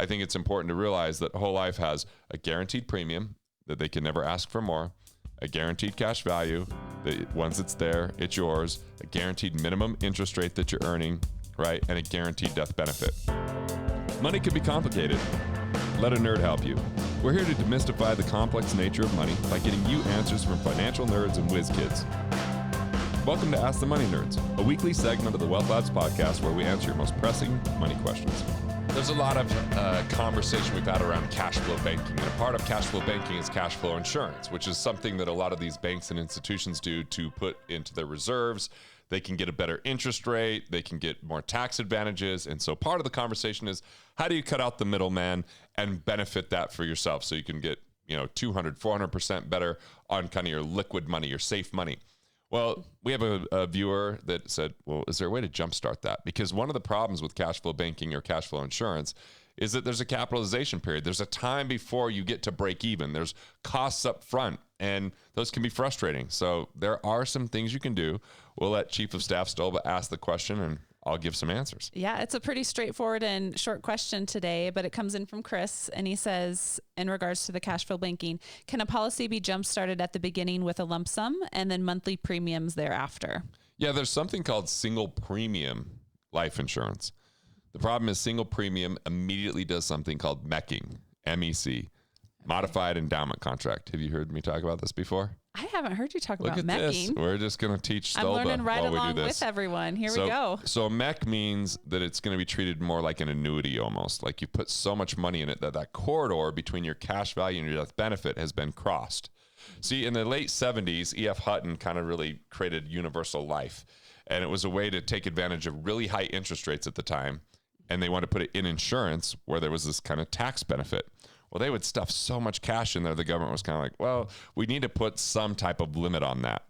I think it's important to realize that whole life has a guaranteed premium that they can never ask for more, a guaranteed cash value that once it's there, it's yours, a guaranteed minimum interest rate that you're earning, right? And a guaranteed death benefit. Money can be complicated. Let a nerd help you. We're here to demystify the complex nature of money by getting you answers from financial nerds and whiz kids. Welcome to Ask the Money Nerds, a weekly segment of the Wealth Labs podcast where we answer your most pressing money questions. There's a lot of conversation we've had around cash flow banking. And a part of cash flow banking is cash flow insurance, which is something that a lot of these banks and institutions do to put into their reserves. They can get a better interest rate. They can get more tax advantages. And so part of the conversation is, how do you cut out the middleman and benefit that for yourself so you can get, 200, 400% better on kind of your liquid money, your safe money? Well, we have a viewer that said, well, is there a way to jumpstart that? Because one of the problems with cash flow banking or cash flow insurance is that there's a capitalization period. There's a time before you get to break even. There's costs up front, and those can be frustrating. So there are some things you can do. We'll let Chief of Staff Stolba ask the question, and I'll give some answers. Yeah, it's a pretty straightforward and short question today, but it comes in from Chris, and he says, in regards to the cash flow banking, can a policy be jump-started at the beginning with a lump sum and then monthly premiums thereafter? Yeah, there's something called single premium life insurance. The problem is single premium immediately does something called MECing, M-E-C, Modified Endowment Contract. Have you heard me talk about this before? I haven't heard you talk about MECing. This. We're just going to teach Stolba. I'm learning right while we along do this. with everyone. Here we go. So a MEC means that it's going to be treated more like an annuity almost. Like you put so much money in it that corridor between your cash value and your death benefit has been crossed. See, in the late 70s, E.F. Hutton kind of really created universal life. And it was a way to take advantage of really high interest rates at the time. And they wanted to put it in insurance where there was this kind of tax benefit. Well, they would stuff so much cash in there, the government was kind of like, well, we need to put some type of limit on that.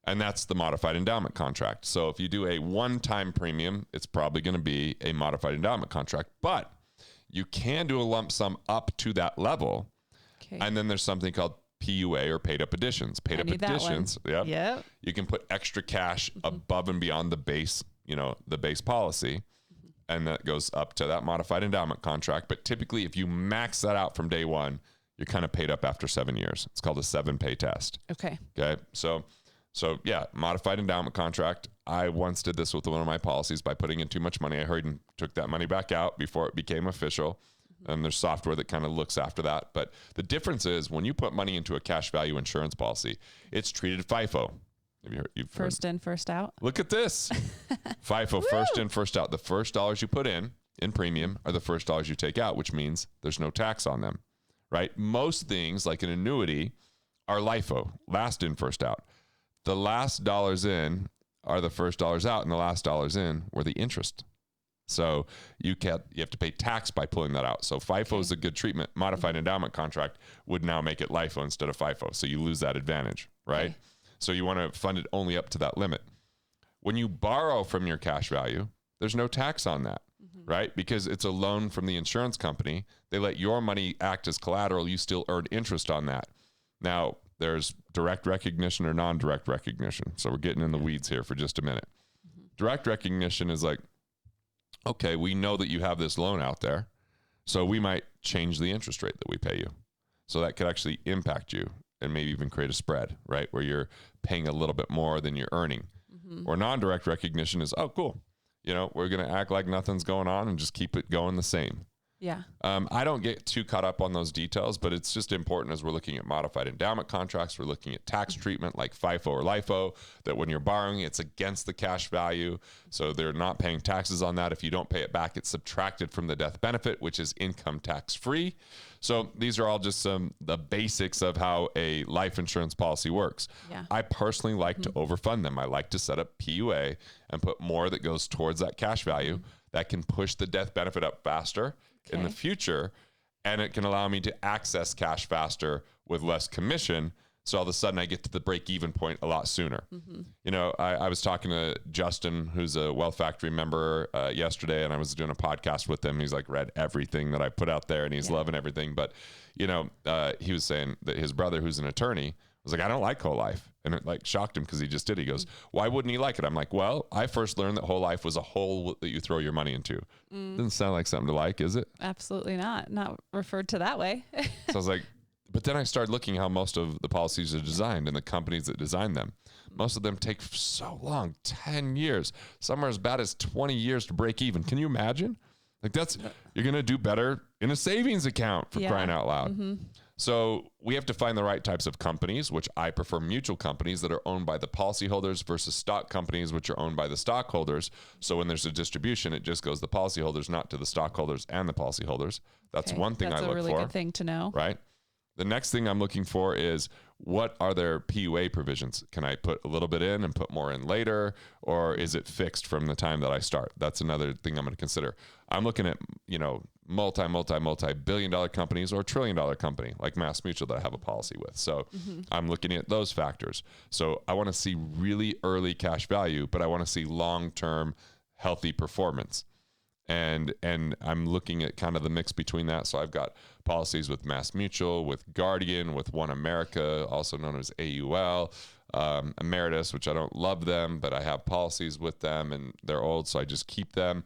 And that's the modified endowment contract. So if you do a one-time premium, it's probably going to be a modified endowment contract. But you can do a lump sum up to that level. Okay. And then there's something called PUA or paid up additions. Paid up additions. Yep. You can put extra cash above and beyond the base, the base policy. And that goes up to that modified endowment contract. But typically, if you max that out from day one, you're kind of paid up after 7 years. It's called a 7-pay test. Okay. So yeah, modified endowment contract. I once did this with one of my policies by putting in too much money. I hurried and took that money back out before it became official. And there's software that kind of looks after that. But the difference is when you put money into a cash value insurance policy, it's treated FIFO. You've first in, first out. Look at this. FIFO, first in, first out. The first dollars you put in premium are the first dollars you take out, which means there's no tax on them, right? Most things like an annuity are LIFO, last in, first out. The last dollars in are the first dollars out, and the last dollars in were the interest. So you have to pay tax by pulling that out. So FIFO is a good treatment. Modified endowment contract would now make it LIFO instead of FIFO. So you lose that advantage, right? Okay. So you want to fund it only up to that limit. When you borrow from your cash value, there's no tax on that, right? Because it's a loan from the insurance company. They let your money act as collateral. You still earn interest on that. Now, there's direct recognition or non-direct recognition. So we're getting in the weeds here for just a minute. Direct recognition is like, okay, we know that you have this loan out there, so we might change the interest rate that we pay you. So that could actually impact you and maybe even create a spread, right? Where you're paying a little bit more than you're earning. Or non-direct recognition is, oh, cool. We're going to act like nothing's going on and just keep it going the same. Yeah. I don't get too caught up on those details, but it's just important as we're looking at modified endowment contracts, we're looking at tax treatment like FIFO or LIFO, that when you're borrowing, it's against the cash value. So they're not paying taxes on that. If you don't pay it back, it's subtracted from the death benefit, which is income tax free. So these are all just the basics of how a life insurance policy works. Yeah. I personally like to overfund them. I like to set up PUA and put more that goes towards that cash value that can push the death benefit up faster in the future, and it can allow me to access cash faster with less commission. So all of a sudden I get to the break-even point a lot sooner. I was talking to Justin, who's a Wealth Factory member yesterday, and I was doing a podcast with him. He's like read everything that I put out there, and he's loving everything. But, he was saying that his brother, who's an attorney, was like, I don't like whole life. And it like shocked him because he just did. He goes, why wouldn't he like it? I'm like, well, I first learned that whole life was a hole that you throw your money into. Doesn't sound like something to like, is it? Absolutely not. Not referred to that way. So I was like, but then I started looking how most of the policies are designed and the companies that design them. Most of them take so long, 10 years, some are as bad as 20 years to break even. Can you imagine? Like you're going to do better in a savings account for crying out loud. So we have to find the right types of companies, which I prefer mutual companies that are owned by the policyholders versus stock companies, which are owned by the stockholders. So when there's a distribution, it just goes to the policyholders, not to the stockholders and the policyholders. That's one thing I look for. That's a really good thing to know. Right. The next thing I'm looking for is what are their PUA provisions? Can I put a little bit in and put more in later, or is it fixed from the time that I start? That's another thing I'm going to consider. I'm looking at, multi-billion-dollar companies or trillion-dollar company like Mass Mutual that I have a policy with. So I'm looking at those factors. So I want to see really early cash value, but I want to see long-term healthy performance. And I'm looking at kind of the mix between that. So I've got policies with Mass Mutual, with Guardian, with One America, also known as AUL, Emeritus, which I don't love them, but I have policies with them and they're old, so I just keep them.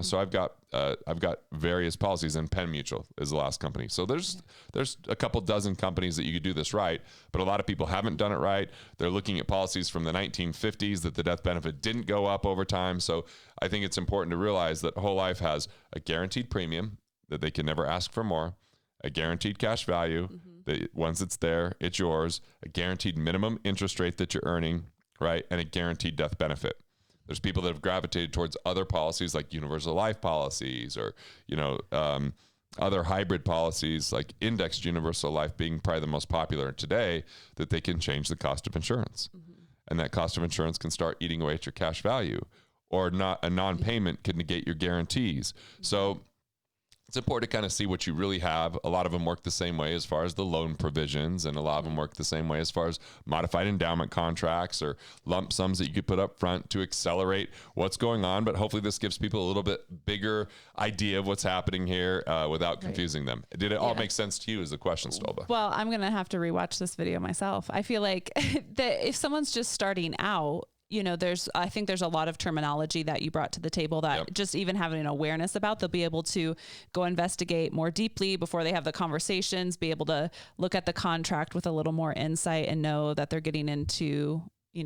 So I've got various policies, and Penn Mutual is the last company. So there's a couple dozen companies that you could do this right, but a lot of people haven't done it right. They're looking at policies from the 1950s that the death benefit didn't go up over time. So I think it's important to realize that whole life has a guaranteed premium that they can never ask for more, a guaranteed cash value that once it's there, it's yours, a guaranteed minimum interest rate that you're earning, right, and a guaranteed death benefit. There's people that have gravitated towards other policies like universal life policies or, other hybrid policies like indexed universal life being probably the most popular today, that they can change the cost of insurance. And that cost of insurance can start eating away at your cash value, or not a non-payment can negate your guarantees. So it's important to kind of see what you really have. A lot of them work the same way as far as the loan provisions, and a lot of them work the same way as far as modified endowment contracts or lump sums that you could put up front to accelerate what's going on. But hopefully this gives people a little bit bigger idea of what's happening here without confusing them. Did it all make sense to you is the question, Stolba? Well, I'm going to have to rewatch this video myself. I feel like that if someone's just starting out, I think there's a lot of terminology that you brought to the table that just even having an awareness about, they'll be able to go investigate more deeply before they have the conversations, be able to look at the contract with a little more insight and know that they're getting into,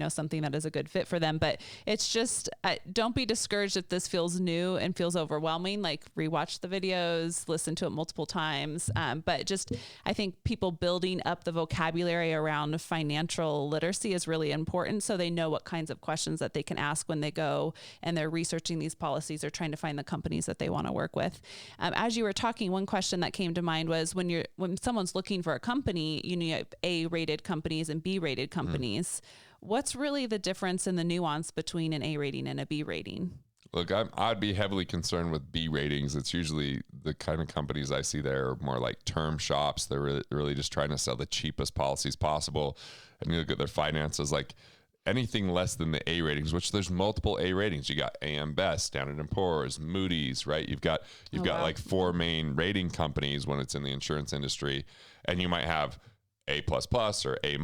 something that is a good fit for them. But it's just, don't be discouraged if this feels new and feels overwhelming. Like, rewatch the videos, listen to it multiple times. But just, I think people building up the vocabulary around financial literacy is really important, so they know what kinds of questions that they can ask when they go and they're researching these policies or trying to find the companies that they want to work with. As you were talking, one question that came to mind was when someone's looking for a company, you have A-rated companies and B-rated companies. What's really the difference in the nuance between an A rating and a B rating? Look, I'd be heavily concerned with B ratings. It's usually the kind of companies I see there are more like term shops. They're really just trying to sell the cheapest policies possible. And you look at their finances, like anything less than the A ratings, which there's multiple A ratings. You got AM Best, Standard & Poor's, Moody's, right? You've got like 4 main rating companies when it's in the insurance industry. And you might have A++ or A-,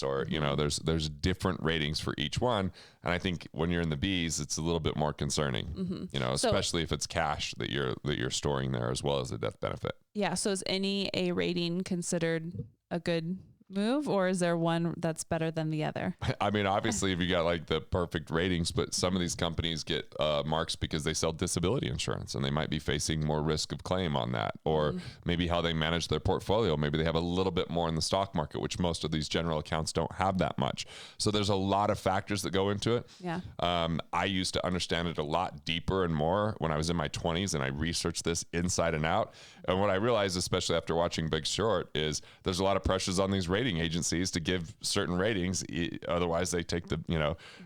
or, there's different ratings for each one. And I think when you're in the B's, it's a little bit more concerning, especially if it's cash that you're storing there as well as the death benefit. Yeah. So is any A rating considered a good move, or is there one that's better than the other? I mean, obviously if you got like the perfect ratings, but some of these companies get marks because they sell disability insurance and they might be facing more risk of claim on that, or maybe how they manage their portfolio. Maybe they have a little bit more in the stock market, which most of these general accounts don't have that much. So there's a lot of factors that go into it. Yeah. I used to understand it a lot deeper and more when I was in my 20s, and I researched this inside and out. And what I realized, especially after watching Big Short, is there's a lot of pressures on these rating agencies to give certain ratings. Otherwise they take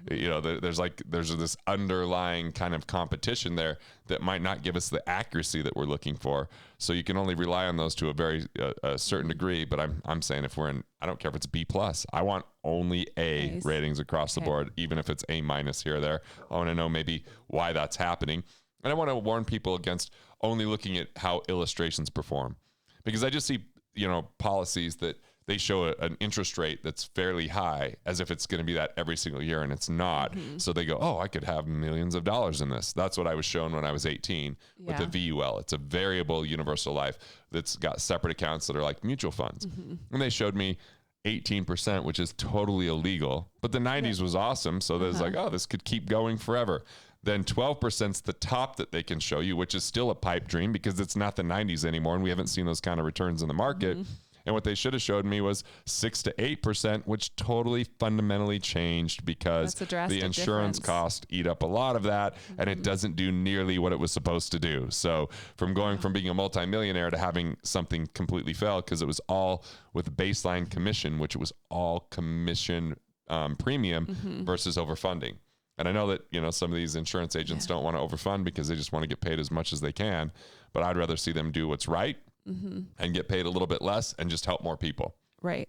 there's this underlying kind of competition there that might not give us the accuracy that we're looking for. So you can only rely on those to a certain degree. But I'm saying if we're in, I don't care if it's B+, I want only A ratings across the board, even if it's A- here or there. I want to know maybe why that's happening. And I want to warn people against only looking at how illustrations perform, because I just see, policies that they show an interest rate that's fairly high as if it's going to be that every single year, and it's not. So they go, oh, I could have millions of dollars in this. That's what I was shown when I was 18 with the VUL. It's a variable universal life that's got separate accounts that are like mutual funds. And they showed me 18%, which is totally illegal. But the 90s was awesome. So there's like, oh, this could keep going forever. Then 12% is the top that they can show you, which is still a pipe dream because it's not the 90s anymore. And we haven't seen those kind of returns in the market. And what they should have showed me was 6 to 8%, which totally fundamentally changed because the insurance costs eat up a lot of that, and it doesn't do nearly what it was supposed to do. So from going from being a multimillionaire to having something completely fail because it was all with baseline commission, which was all commission premium versus overfunding. And I know that, you know, some of these insurance agents don't want to overfund because they just want to get paid as much as they can, but I'd rather see them do what's right and get paid a little bit less and just help more people. Right.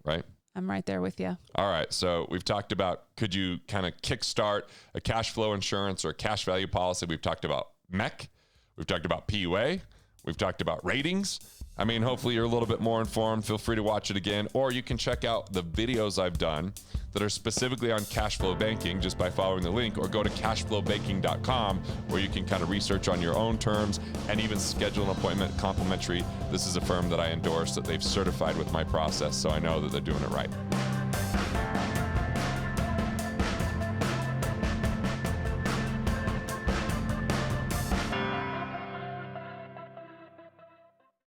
I'm right there with you. All right. So we've talked about, could you kind of kickstart a cash flow insurance or a cash value policy? We've talked about MEC. We've talked about PUA. We've talked about ratings. I mean, hopefully you're a little bit more informed. Feel free to watch it again, or you can check out the videos I've done that are specifically on cash flow banking just by following the link, or go to cashflowbanking.com where you can kind of research on your own terms and even schedule an appointment complimentary. This is a firm that I endorse, that they've certified with my process, so I know that they're doing it right.